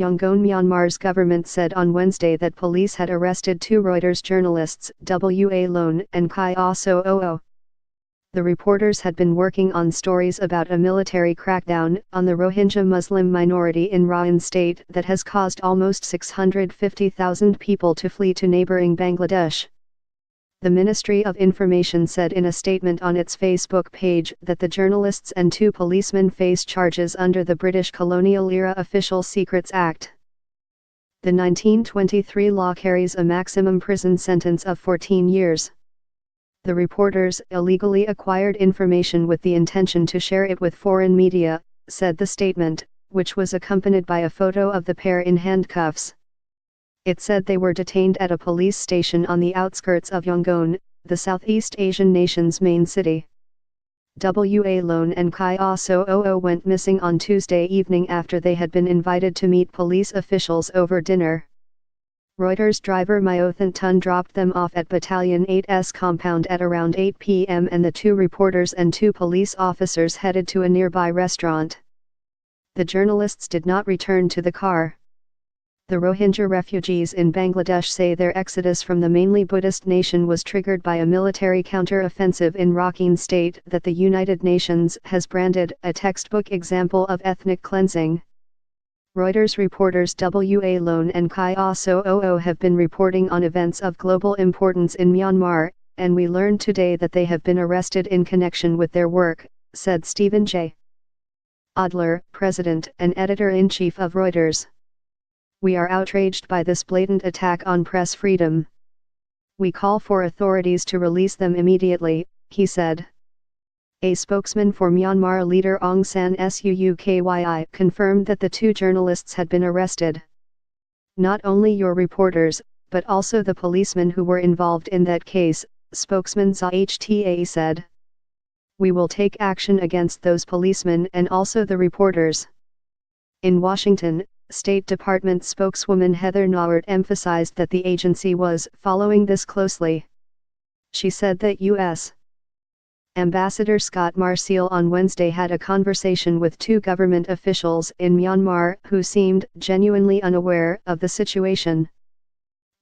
Yangon, Myanmar's government said on Wednesday that police had arrested two Reuters journalists, W.A. Lone and Kai Also Oo. The reporters had been working on stories about a military crackdown on the Rohingya Muslim minority in Rakhine State that has caused almost 650,000 people to flee to neighboring Bangladesh. The Ministry of Information said in a statement on its Facebook page that the journalists and two policemen face charges under the British colonial-era Official Secrets Act. The 1923 law carries a maximum prison sentence of 14 years. The reporters illegally acquired information with the intention to share it with foreign media, said the statement, which was accompanied by a photo of the pair in handcuffs. It said they were detained at a police station on the outskirts of Yangon, the Southeast Asian nation's main city. W.A. Lone and Kai Also Oo went missing on Tuesday evening after they had been invited to meet police officials over dinner. Reuters driver Myothan Tun dropped them off at Battalion 8's compound at around 8 p.m. and the two reporters and two police officers headed to a nearby restaurant. The journalists did not return to the car. The Rohingya refugees in Bangladesh say their exodus from the mainly Buddhist nation was triggered by a military counter-offensive in Rakhine State that the United Nations has branded a textbook example of ethnic cleansing. Reuters reporters W.A. Lone and Kai Also Oo have been reporting on events of global importance in Myanmar, and we learned today that they have been arrested in connection with their work, said Stephen J. Adler, president and editor-in-chief of Reuters. We are outraged by this blatant attack on press freedom. We call for authorities to release them immediately, he said. A spokesman for Myanmar leader Aung San Suu Kyi confirmed that the two journalists had been arrested. Not only your reporters, but also the policemen who were involved in that case, spokesman Zahta said. We will take action against those policemen and also the reporters. In Washington, State Department spokeswoman Heather Nauert emphasized that the agency was following this closely. She said that U.S. Ambassador Scott Marcial on Wednesday had a conversation with two government officials in Myanmar who seemed genuinely unaware of the situation.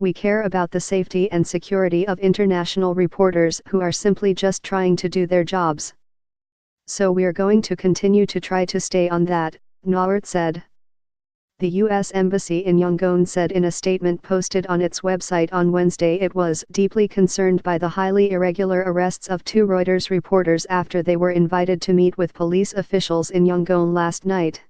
We care about the safety and security of international reporters who are simply just trying to do their jobs. So we're going to continue to try to stay on that, Nauert said. The U.S. Embassy in Yangon said in a statement posted on its website on Wednesday it was deeply concerned by the highly irregular arrests of two Reuters reporters after they were invited to meet with police officials in Yangon last night.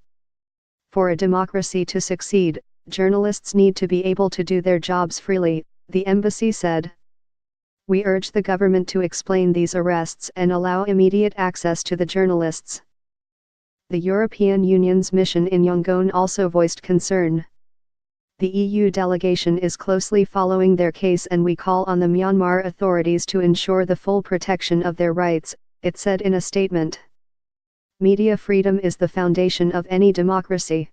For a democracy to succeed, journalists need to be able to do their jobs freely, the embassy said. We urge the government to explain these arrests and allow immediate access to the journalists. The European Union's mission in Yangon also voiced concern. The EU delegation is closely following their case and we call on the Myanmar authorities to ensure the full protection of their rights, it said in a statement. Media freedom is the foundation of any democracy.